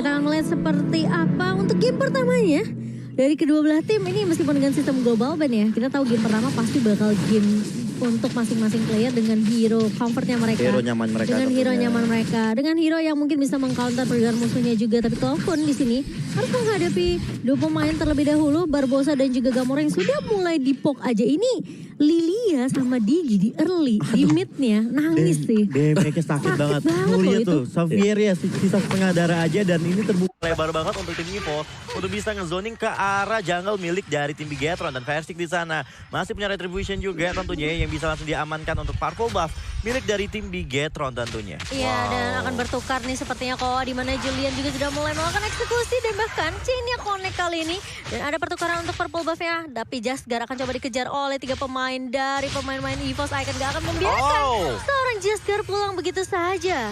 Kita akan melihat seperti apa untuk game pertamanya. Dari kedua belah tim ini meskipun dengan sistem global ban ya, kita tahu game pertama pasti bakal game untuk masing-masing player dengan hero comfortnya mereka. Hero nyaman mereka. Dengan hero nyaman mereka. Dengan hero yang mungkin bisa mengcounter pergerakan musuhnya juga. Tapi Cloud9 di sini harus menghadapi dua pemain terlebih dahulu. Barbosa dan juga Gamora yang sudah mulai dipok aja. Ini Lilia sama Digi di early, di midnya nangis sih. Damage-nya sakit banget. Banget Lihat loh tuh, Xavier ya sisa setengah darah aja dan ini terbuka. Lebar banget untuk tim Evo untuk bisa ngezoning ke arah jungle milik dari tim Bigetron dan Versik di sana masih punya retribution juga tentunya yang bisa langsung diamankan untuk purple buff milik dari tim Bigetron tentunya. Iya, dan akan bertukar nih sepertinya kok di mana Julian juga sudah mulai melakukan eksekusi dan bahkan chainnya connect kali ini dan ada pertukaran untuk purple buffnya. Tapi Jasgar akan coba dikejar oleh 3 pemain dari pemain-pemain EVOS Icon, gak akan membiarkan seorang Jasgar pulang begitu saja.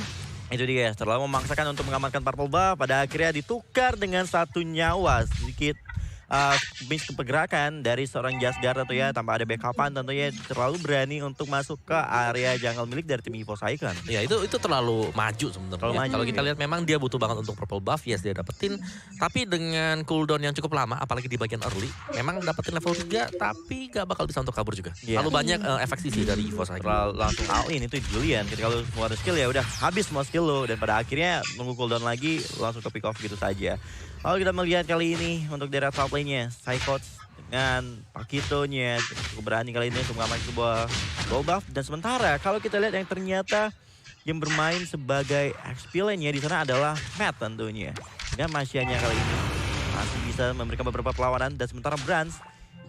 Itu dia, setelah memaksakan untuk mengamankan purple buff, pada akhirnya ditukar dengan 1 nyawa sedikit. Miss pergerakan dari seorang Jasgar tentu ya, tanpa ada backupan tentunya terlalu berani untuk masuk ke area jungle milik dari tim EVOS Icon. Ya itu terlalu maju sebenarnya. Kalau kita lihat memang dia butuh banget untuk purple buff, yes dia dapetin. Tapi dengan cooldown yang cukup lama, apalagi di bagian early, memang dapetin level 3 tapi gak bakal bisa untuk kabur juga. Terlalu banyak efek sisi dari EVOS Icon. Langsung all in itu Julian, ketika lu semua ada skill ya udah habis semua skill lo dan pada akhirnya nunggu cooldown lagi langsung ke pick off gitu saja. Lalu kita melihat kali ini untuk daerah top lane-nya, Psychots dengan Pakitonya cukup berani kali ini untuk mengamankan sebuah gold buff. Dan sementara kalau kita lihat yang ternyata yang bermain sebagai XP lane-nya di sana adalah Matt tentunya. Dengan Masianya kali ini masih bisa memberikan beberapa perlawanan dan sementara Brands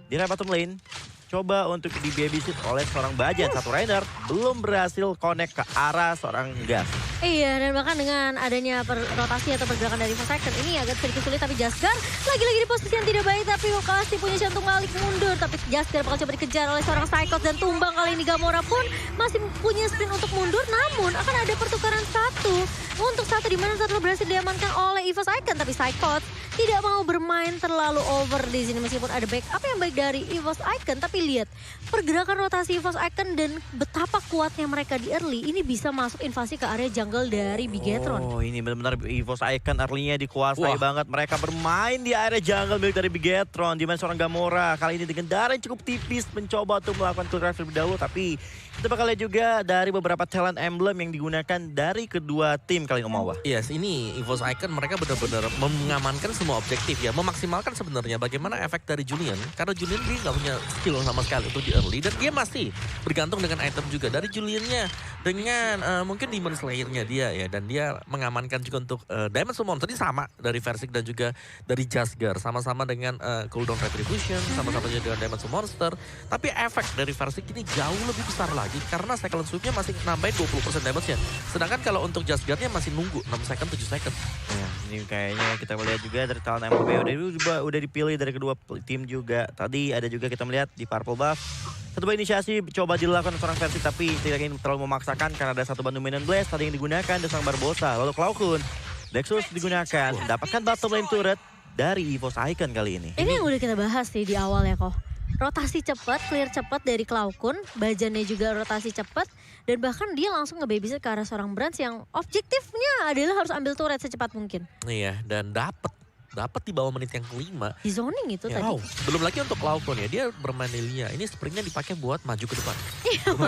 di area bottom lane coba untuk di babysit oleh seorang Bajan. Satu Rainer belum berhasil connect ke arah seorang Gas. Iya, dan bahkan dengan adanya rotasi atau pergerakan dari EVOS Icon ini agak sedikit sulit. Tapi Jasgar lagi-lagi di posisi yang tidak baik. Tapi Lokasi punya jantung balik mundur. Tapi Jasgar bakal coba dikejar oleh seorang Psychot dan tumbang kali ini. Gamora pun masih punya sprint untuk mundur. Namun akan ada pertukaran untuk satu di mana satu berhasil diamankan oleh EVOS Icon. Tapi Psychot tidak mau bermain terlalu over di sini meskipun ada backup yang baik dari EVOS Icon. Tapi lihat pergerakan rotasi EVOS Icon dan betapa kuatnya mereka di early. Ini bisa masuk invasi ke area jungle dari Bigetron. Oh, ini benar-benar EVOS Icon early-nya dikuasai banget. Mereka bermain di area jungle milik dari Bigetron. Di mana seorang Gamora kali ini dengan darah yang cukup tipis mencoba untuk melakukan kill drive terlebih dahulu. Tapi kita bakal lihat juga dari beberapa talent emblem yang digunakan dari kedua tim kali ini, Omawa. Yes, ini EVOS Icon mereka benar-benar mengamankan semua objektif ya. Memaksimalkan sebenarnya bagaimana efek dari Julian. Karena Julian dia nggak punya skill sama sekali untuk di early. Dan dia masih bergantung dengan item juga. Dari Juliannya dengan mungkin Demon Slayer-nya dia ya. Dan dia mengamankan juga untuk Diamond Summon. Tadi sama dari Versik dan juga dari Jasgar. Sama-sama dengan cooldown Retribution. Sama-sama juga dengan Diamond Monster. Tapi efek dari Versik ini jauh lebih besar lagi. Karena cycle sweep-nya masih nambahin 20% damage-nya. Sedangkan kalau untuk Jasgar-nya masih nunggu 6 second, 7 second. Ya, ini kayaknya kita melihat juga dari talent MLB udah dipilih dari kedua tim juga. Tadi ada juga kita melihat di Purple Buff. Satu inisiasi coba dilakukan seorang Versik tapi tidak ingin terlalu memaksakan karena ada satu bantu Minion Blast tadi yang digunakan dan seorang Barbosa. Lalu Cloud9, Dexus digunakan, dapatkan bottom lane turret dari EVOS Icon kali ini. Ini yang udah kita bahas sih di awal ya kok. Rotasi cepat, clear cepat dari Cloud9, Bajannya juga rotasi cepat, dan bahkan dia langsung nge-babysit ke arah seorang Brands yang objektifnya adalah harus ambil turret secepat mungkin. Iya, dan dapat di bawah menit yang kelima. Di zoning itu ya, tadi. Belum lagi untuk Cloud9 ya, dia bermain Lilia. Ini sprintnya dipakai buat maju ke depan.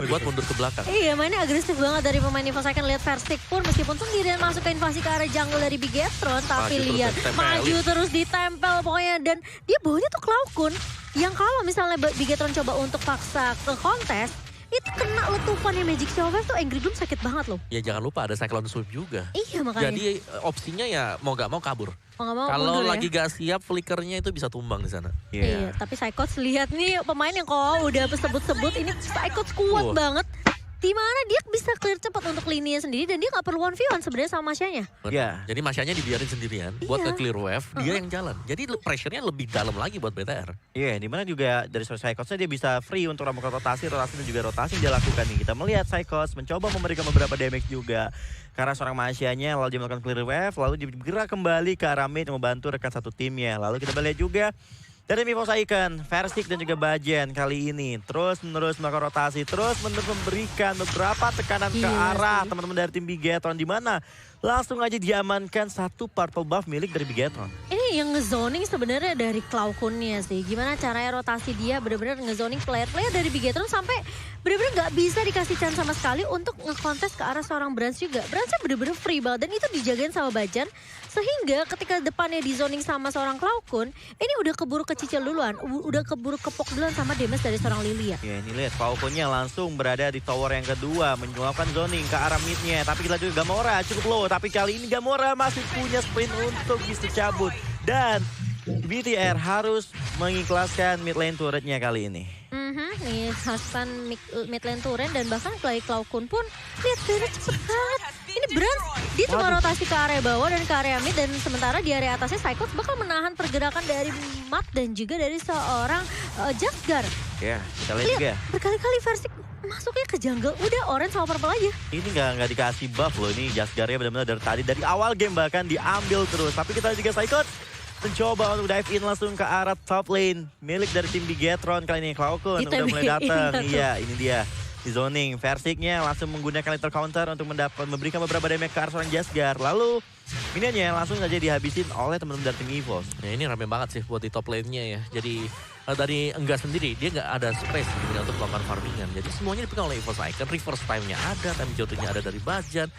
Buat mundur ke belakang. Iya, mainnya agresif banget dari pemain EVOS Icon. Lihat Versik pun meskipun sendirian masuk ke invasi ke arah jungle dari Bigetron, tapi lihat maju terus ditempel pokoknya. Dan dia bawanya tuh Cloud9. Yang kalau misalnya Bigetron coba untuk paksa ke kontes, itu kena letupannya Magic Shower tuh Angry Doom sakit banget loh. Ya jangan lupa ada Cyclone Sweep juga. Iya makanya. Jadi opsinya ya mau gak mau kabur. Kalau lagi gak siap flickernya itu bisa tumbang di sana. Iya, tapi Psychots lihat nih pemain yang kok udah sebut-sebut ini Psychots kuat banget. Di mana dia bisa clear cepat untuk lininya sendiri dan dia nggak perlu 1v1 sebenarnya sama Masianya. Iya. Jadi Masianya dibiarin sendirian buat ke clear wave, dia yang jalan. Jadi pressure-nya lebih dalam lagi buat BTR. Iya, dimana juga dari Psychots dia bisa free untuk melakukan rotasi dan juga rotasi yang dia lakukan nih. Kita melihat Psychots mencoba memberikan beberapa damage juga. Karena seorang Masianya lalu dia melakukan clear wave, lalu dia bergerak kembali ke arah mid membantu rekan satu timnya. Lalu kita lihat juga Dari Mivos Icon, Versik dan juga Bajen kali ini terus-menerus melakukan rotasi, terus-menerus memberikan beberapa tekanan ke arah teman-teman dari tim Bigetron, di mana langsung aja diamankan satu purple buff milik dari Bigetron. Ini yang ngezoning sebenarnya dari Cloud-Kunnya sih. Gimana caranya rotasi dia benar-benar ngezoning player-player dari Bigetron sampai benar-benar nggak bisa dikasih chance sama sekali untuk ngekontes ke arah seorang Brans juga. Bransnya benar-benar free banget dan itu dijagain sama Bajan. Sehingga ketika depannya di zoning sama seorang Cloud-Kun, ini udah keburu kecicil duluan, udah keburu kepok duluan sama damage dari seorang Lilia. Ya ini lihat, Cloud-Kunnya langsung berada di tower yang kedua, menyuapkan zoning ke arah midnya. Tapi kita juga Gamora cukup low, tapi kali ini Gamora masih punya sprint untuk bisa cabut. Dan BTR harus mengikhlaskan mid lane turretnya kali ini. Nih Haspan mid lane turret dan bahkan dari Cloud-Kun pun lihat turret cepet banget. Ini Brans, dia cuma rotasi ke area bawah dan ke area mid dan sementara di area atasnya Cyclops bakal menahan pergerakan dari Matt dan juga dari seorang Jasgar. Ya, kita lihat juga. Berkali-kali Versik masuknya ke jungle, udah orange sama purple aja. Ini nggak dikasih buff loh, ini Jasgarnya benar-benar dari tadi, dari awal game bahkan diambil terus. Tapi kita juga Cyclops mencoba untuk dive in langsung ke arah top lane milik dari tim Bigetron kali ini. Cloud-Kun udah mulai datang. Iya, ini dia. Di zoning, Versiknya langsung menggunakan little counter untuk memberikan beberapa damage ke arah seorang Jasgar. Lalu minionnya langsung saja dihabisin oleh teman-teman dari tim EVOS. Ya ini rame banget sih buat di top lane-nya ya. Jadi dari Enggas sendiri dia nggak ada space sebenarnya untuk melakukan farmingan. Jadi semuanya dipegang oleh EVOS Icon. Reverse time-nya ada, time jatuhnya ada dari Bajan.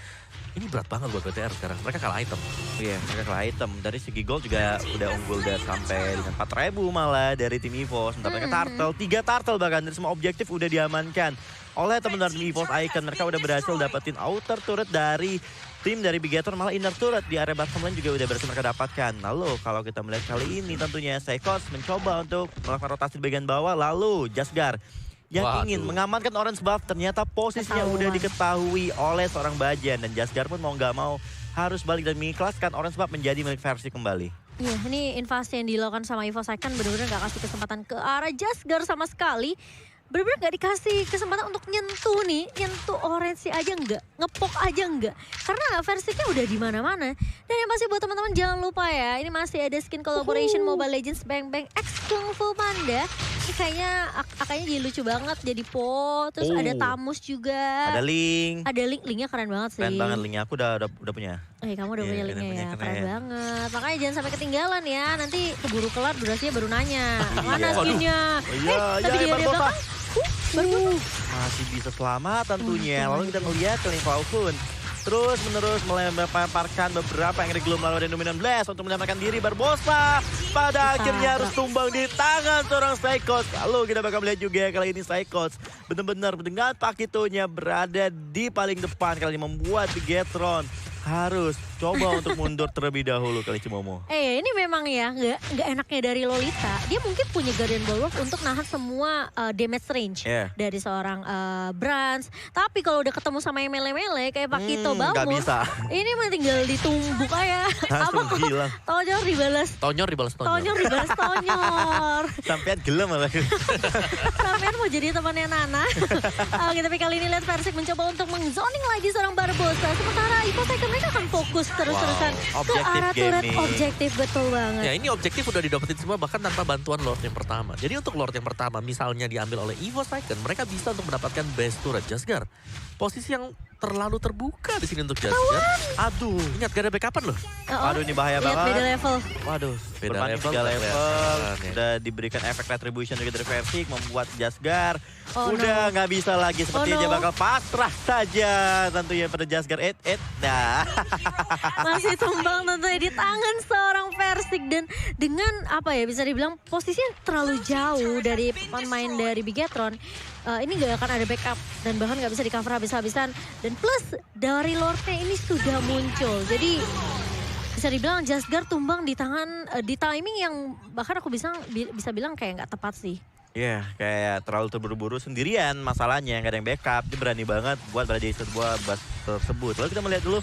Ini berat banget buat BTR sekarang. Mereka kalah item. Iya, mereka kalah item. Dari segi gold juga udah unggul dan sampai dengan 4.000 malah dari tim EVOS. Sementara mereka turtle, 3 turtle bahkan dari semua objektif udah diamankan oleh teman-teman tim EVOS Icon. Mereka udah berhasil dapetin outer turret dari tim dari Bigetron, malah inner turret di area bottom lane juga udah berhasil mereka dapatkan. Lalu kalau kita melihat kali ini tentunya Cyclops mencoba untuk melakukan rotasi di bagian bawah. Lalu Jasgar yang ingin mengamankan orange buff, ternyata posisinya udah diketahui oleh seorang Bajan. Dan Jasgar pun mau nggak mau harus balik dan mengikhlaskan orange buff menjadi milik Versik kembali. Iya, ini invasi yang dilakukan sama EVOS Icon benar-benar gak kasih kesempatan ke arah Jasgar sama sekali. Bener-bener gak dikasih kesempatan untuk nyentuh nih, nyentuh orange aja enggak, ngepok aja enggak. Karena Versiknya udah di mana-mana. Dan yang pasti buat teman-teman jangan lupa ya, ini masih ada skin collaboration Mobile Legends Bang Bang X Kung Fu Panda. Ini kayaknya akanya jadi lucu banget, jadi Po, terus ada Tamus juga. Ada Link. Ada Linknya keren banget sih. Keren banget Linknya, aku udah punya. Kamu udah punya Linknya ya, keren banget. Makanya jangan sampai ketinggalan ya, nanti keburu kelar durasinya baru nanya. Mana skinnya? Tapi di area belakang. Masih bisa selamat tentunya. Lalu kita melihat Cloud-Kun terus menerus melemparkan beberapa Angry Gloom lalu ada Dominant Blast untuk menyelamatkan diri. Barbosa pada akhirnya harus tumbang di tangan seorang Cyclops. Lalu kita bakal melihat juga kali ini Cyclops benar-benar dengan Pakitonya berada di paling depan kali ini, membuat Bigetron harus coba untuk mundur terlebih dahulu kali Cimomo. Ini memang ya nggak enaknya dari Lolita. Dia mungkin punya Guardian Bulwark untuk nahan semua damage range dari seorang Brans. Tapi kalau udah ketemu sama yang mele-mele kayak Pakito Balmor, ini mah tinggal ditumbuk aja. Apa kok? Tonyor dibalas. Tonyor. Sampean gelem malah. Sampean mau jadi temannya Nana. Tapi kali ini lihat Versik mencoba untuk mengzoning lagi seorang Barbosa. Sementara EVOS Icon mereka akan fokus terus-terusan ke arah turret objektif, betul banget. Ya ini objektif udah didapetin semua bahkan tanpa bantuan Lord yang pertama. Jadi untuk Lord yang pertama misalnya diambil oleh EVOS Icon, mereka bisa untuk mendapatkan base turret Jasgar. Posisi yang terlalu terbuka di sini untuk Jasgar. Aduh, ingat gak ada backupan loh. Waduh, ini bahaya banget. Beda level. Waduh, beda level. Udah diberikan efek retribution juga dari Versik, membuat Jasgar udah nggak bisa lagi, sepertinya bakal pasrah saja tentunya pada Jasgar. Nah. Masih tumbang tentunya di tangan seorang Versik dan dengan apa ya, bisa dibilang posisinya terlalu jauh dari pemain dari Bigetron. Ini gak akan ada backup dan bahkan gak bisa di cover habis-habisan. Dan plus dari Lordnya ini sudah muncul. Jadi bisa dibilang Jasgar tumbang di tangan, di timing yang bahkan aku bisa bilang kayak gak tepat sih. Iya, kayak terlalu terburu-buru sendirian masalahnya, gak ada yang backup. Dia berani banget buat berada di sebuah bus tersebut. Lalu kita melihat dulu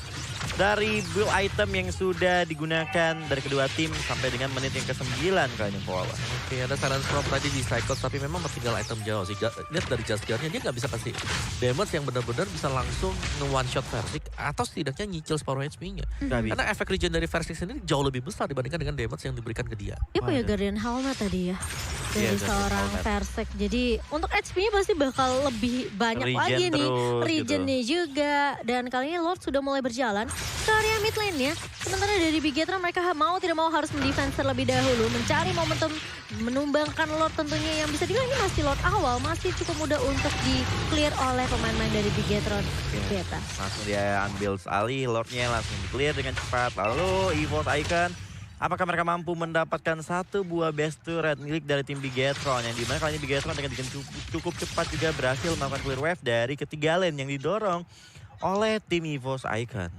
dari build item yang sudah digunakan dari kedua tim sampai dengan menit yang ke-9 kali ini Paul. Oke, ada silence drop tadi di Cyclops, tapi memang tinggal item jauh sih. Lihat dari Jazzgar-nya, dia nggak bisa kasih damage yang benar-benar bisa langsung nge-one shot Versik atau setidaknya nyicil separuh HP-nya. Karena efek regen dari Versik sendiri jauh lebih besar dibandingkan dengan damage yang diberikan ke dia. Dia punya Guardian Helmet tadi ya. Dari Iya, seorang Guardian Versik. Jadi untuk HP-nya pasti bakal lebih banyak Regen lagi nih. terus, Regennya juga. Dan kali ini Lord sudah mulai berjalan ke area mid lane-nya. Sementara dari Bigetron mereka mau tidak mau harus mendefense terlebih dahulu. Mencari momentum menumbangkan Lord tentunya yang bisa dibilang ini masih Lord awal. Masih cukup mudah untuk di-clear oleh pemain-pemain dari Bigetron Beta. Langsung dia ambil alih, Lordnya langsung di-clear dengan cepat. Lalu EVOS Icon, apakah mereka mampu mendapatkan satu buah best turret milik dari tim Bigetron, yang dimana kali ini Bigetron dengan cukup cepat juga berhasil melakukan clear wave dari ketiga lane yang didorong oleh tim EVOS Icon.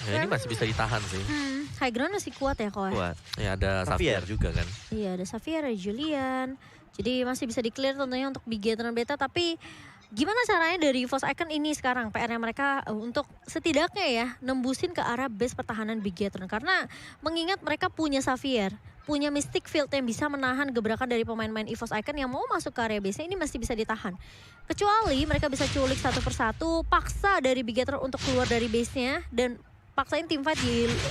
Ya, ini masih bisa ditahan sih. High ground masih kuat ya Koe? Kuat. Ya ada Xavier Xavier juga kan. Iya ada Xavier, ada Julian. Jadi masih bisa di-clear tentunya untuk Bigetron Beta. Tapi gimana caranya dari EVOS Icon ini sekarang PR-nya mereka untuk setidaknya ya nembusin ke arah base pertahanan Bigetron. Karena mengingat mereka punya Xavier, punya Mystic Field yang bisa menahan gebrakan dari pemain-pemain EVOS Icon yang mau masuk ke area base-nya, ini masih bisa ditahan. Kecuali mereka bisa culik satu persatu, paksa dari Bigetron untuk keluar dari base-nya dan paksain tim fight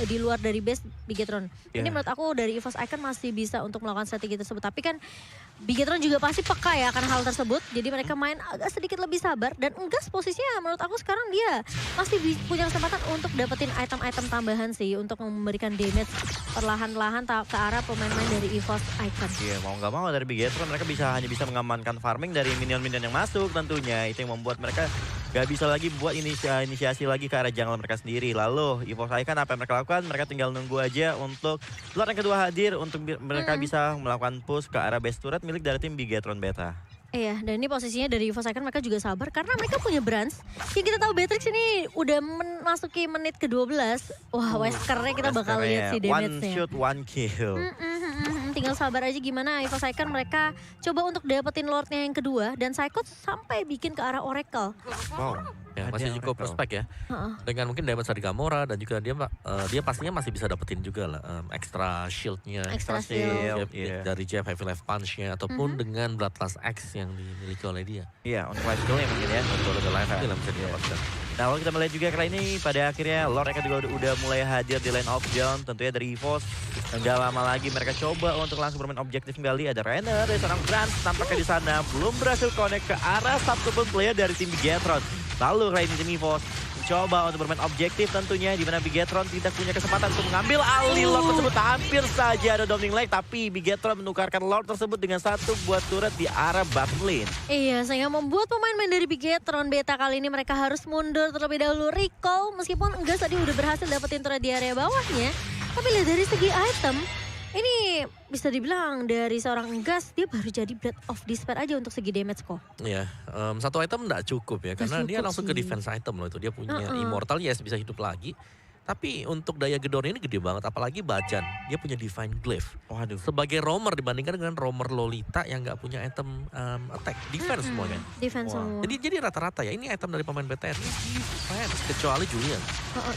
di luar dari base Bigetron. Ini menurut aku dari EVOS Icon masih bisa untuk melakukan strategi tersebut. Tapi kan Bigetron juga pasti peka ya akan hal tersebut. Jadi mereka main agak sedikit lebih sabar. Dan Enggas posisinya menurut aku sekarang dia masih punya kesempatan untuk dapetin item-item tambahan sih. Untuk memberikan damage perlahan-lahan ke arah pemain-pemain dari EVOS Icon. Iya, mau nggak mau dari Bigetron mereka hanya bisa mengamankan farming dari minion-minion yang masuk tentunya. Itu yang membuat mereka gak bisa lagi buat inisiasi lagi ke arah jungle mereka sendiri. Lalu EVOS Icon apa yang mereka lakukan? Mereka tinggal nunggu aja untuk Lord yang kedua hadir untuk mereka bisa melakukan push ke arah base turret milik dari tim Bigetron Beta. Iya, dan ini posisinya dari EVOS Icon mereka juga sabar karena mereka punya Brands. Yang kita tahu Beatrix ini udah memasuki menit ke-12. Wah, Weskernya kita bakal lihat sih damage-nya. One shot, one kill. Tinggal sabar aja gimana EVOS Icon mereka coba untuk dapetin Lordnya yang kedua. Dan Psychot sampai bikin ke arah Oracle. Wow. Ya, masih cukup prospek ya. Dengan mungkin damage dari Gamora dan juga dia pastinya masih bisa dapetin juga lah extra shield-nya. Extra shield. Dari Jeff Heavy Life Punch-nya ataupun dengan Bloodlust X yang dimiliki oleh dia. Iya, untuk life skill-nya mungkin ya. Untuk the life Itu yang bisa didapatkan. Nah, kalau kita melihat juga kali ini pada akhirnya Lord mereka juga udah mulai hadir di lane of John, tentunya dari EVOS. Dan gak lama lagi mereka coba untuk langsung bermain objektif kembali. Ada Renner dari seorang Brans tampaknya di sana belum berhasil connect ke arah satupun player dari tim Bigetron. Lalu kali ini tim EVOS mencoba untuk bermain objektif tentunya, di mana Bigetron tidak punya kesempatan untuk mengambil alih Lord tersebut. Hampir saja ada Dominik Lake, tapi Bigetron menukarkan Lord tersebut dengan satu buah turret di arah bottom lane. Iya, sehingga membuat pemain-pemain dari Bigetron Beta kali ini mereka harus mundur terlebih dahulu. Recall, meskipun Enggas tadi udah berhasil dapetin turret di area bawahnya. Tapi lihat dari segi item, ini bisa dibilang dari seorang Enggas dia baru jadi Breath of Despair aja untuk segi damage kok. Iya, satu item nggak cukup ya, karena dia langsung ke defense item loh itu. Dia punya Immortal, yes bisa hidup lagi. Tapi untuk daya gedornya ini gede banget, apalagi Bajan. Dia punya Divine Glaive. Waduh. Sebagai roamer dibandingkan dengan roamer Lolita yang nggak punya item attack, defense semuanya. Defense semua. Jadi rata-rata ya, ini item dari pemain BTR ini defense, kecuali Julian.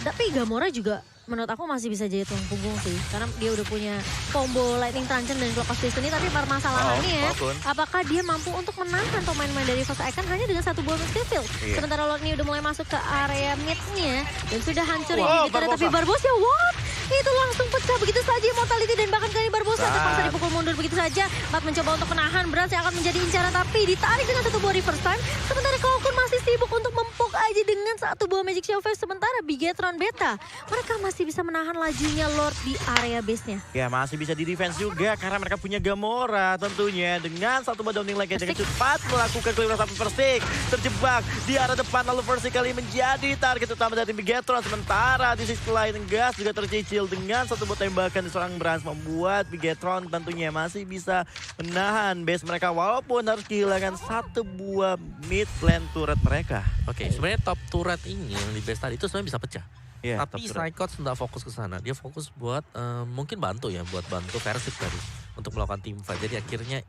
Tapi Gamora juga menurut aku masih bisa jadi tulang punggung sih. Karena dia udah punya combo Lightning Truncheon dan Clock of Destiny. Tapi permasalahannya apakah dia mampu untuk menahan pemain-pemain dari EVOS Icon hanya dengan satu buah Mystic Field. Sementara Lord ini udah mulai masuk ke area mid-nya dan sudah hancur ini. Tapi Barbosa, what? Itu langsung pecah begitu saja Immortality dan bahkan kali Barbosa terpaksa dipukul mundur begitu saja. Matt mencoba untuk menahan Brans yang akan menjadi incaran tapi ditarik dengan satu buah reverse time. Sementara Kalkun masih sibuk untuk mempok aja dengan satu buah Magic Shell Wave. Sementara Bigetron Beta mereka masih bisa menahan lajunya Lord di area base-nya. Ya masih bisa di defense juga karena mereka punya Gamora tentunya. Dengan satu buah Dominik Lake yang dengan cepat melakukan clear sampai Versik. Terjebak di arah depan lalu Versik kali menjadi target utama dari Bigetron. Sementara di sisi lain Enggas juga tercicil dengan satu buah tembakan di seorang Brans, membuat Bigetron tentunya masih bisa menahan base mereka walaupun harus kehilangan satu buah mid lane turret mereka. Oke, sebenarnya top turret ini yang di base tadi itu sebenarnya bisa pecah. Yeah, tapi Psychot nggak fokus ke sana. Dia fokus buat mungkin bantu ya, buat bantu Versik tadi untuk melakukan team fight. Jadi akhirnya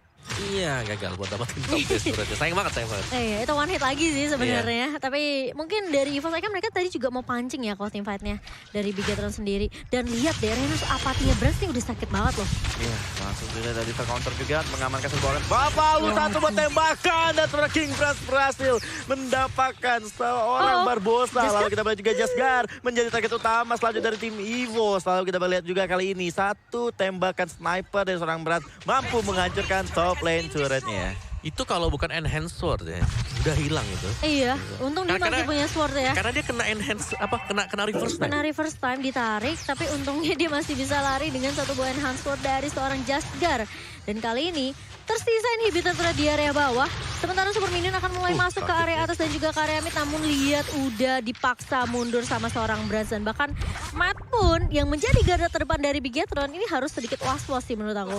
Iya, gagal buat dapetin top base turretnya. Sayang banget. Itu one hit lagi sih sebenarnya. Tapi mungkin dari EVOS kan mereka tadi juga mau pancing ya kalau team fight-nya dari Bigetron sendiri. Dan lihat deh, Renus apatinya Brans ini udah sakit banget loh. Iya, langsung sudah dari counter juga mengamankan sebuah orang. Bapak satu buat tembakan dan sebenarnya King Brans berhasil mendapatkan seorang Barbosa. Lalu kita melihat juga Jasgar menjadi target utama selanjutnya dari tim EVOS. Lalu kita melihat juga kali ini satu tembakan sniper dari seorang Brans mampu menghancurkan top lane turretnya. Itu kalau bukan enhance sword ya, udah hilang itu. Iya, untung dia masih punya sword ya. Karena dia kena enhance, kena reverse time. Kena reverse time ditarik, tapi untungnya dia masih bisa lari dengan satu buah enhance sword dari seorang Jasgar. Dan kali ini tersisa inhibitor turret di area bawah. Sementara super minion akan mulai masuk ke area atas dan juga ke area mid. Namun lihat udah dipaksa mundur sama seorang Brans. Dan bahkan Matt pun yang menjadi garda terdepan dari Bigetron ini harus sedikit was-was sih menurut aku.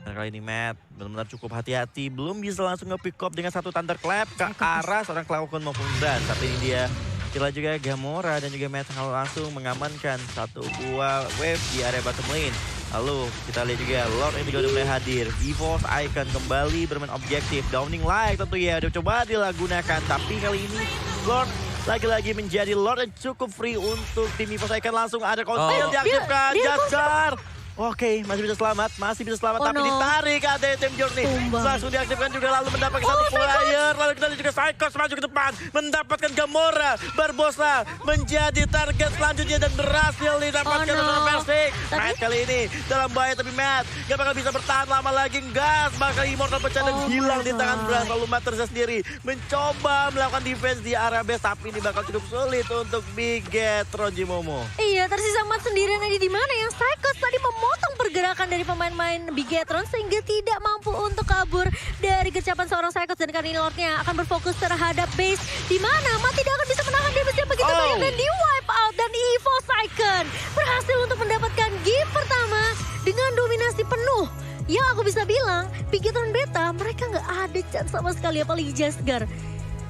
Nah, kali ini Matt benar-benar cukup hati-hati. Belum bisa langsung nge-pick up dengan satu thunderclap ke arah seorang Cloudcon maupun Brans. Tapi ini dia kira juga Gamora dan juga Matt langsung mengamankan satu buah wave di area bottom lane. Lalu kita lihat juga Lord ini juga udah mulai hadir. EVOS Icon kembali bermain objektif. Downing Light tentu ya udah coba dilagunakan. Tapi kali ini Lord lagi-lagi menjadi Lord yang cukup free untuk tim EVOS Icon. Langsung ada konsil diaktifkan. Jasgar. Oke, masih bisa selamat, tapi ditarik ada tim Journey. Langsung diaktifkan juga lalu mendapatkan satu player. Lalu kita lihat juga Psychos maju ke depan, mendapatkan Gamora. Barbosa menjadi target selanjutnya dan berhasil didapatkan oleh Persik. Matt kali ini dalam bahaya tapi Matt gak bakal bisa bertahan lama lagi. Gas bakal Immortal pecah dan hilang di tangan Brans. Lalu Matt terus sendiri mencoba melakukan defense di area base, tapi ini bakal cukup sulit untuk Bigetron Jimomo. Iya, tersisa Matt sendirian aja di mana yang Psychos tadi memotong pergerakan dari pemain-pemain Bigetron sehingga tidak mampu untuk kabur dari gercapan seorang Psychos. Dan kali ini Lordnya akan berfokus terhadap base di mana Matt tidak akan bisa menahan damage yang begitu banyak dan di wipe out. Dan EVOS Icon berhasil untuk mendapatkan game pertama dengan dominasi penuh. Yang aku bisa bilang Bigetron Beta mereka nggak ada chance sama sekali, apalagi Jasgar.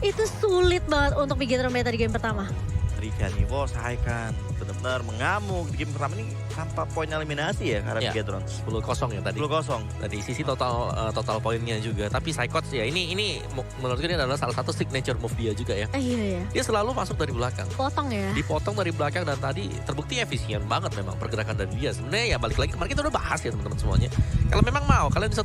Itu sulit banget untuk Bigetron Beta di game pertama. Berikan EVOS Icon benar-benar mengamuk di game pertama ini tanpa poin eliminasi ya karena Bigetron 10-0 ya tadi. 10-0. Tadi sisi total poinnya juga. Tapi Psychos ya ini menurutku ini adalah salah satu signature move dia juga ya. Iya. Dia selalu masuk dari belakang. Potong ya. Dipotong dari belakang dan tadi terbukti efisien banget memang pergerakan dari dia. Sebenarnya ya balik lagi kemarin kita udah bahas ya teman-teman semuanya. Kalau memang mau kalian bisa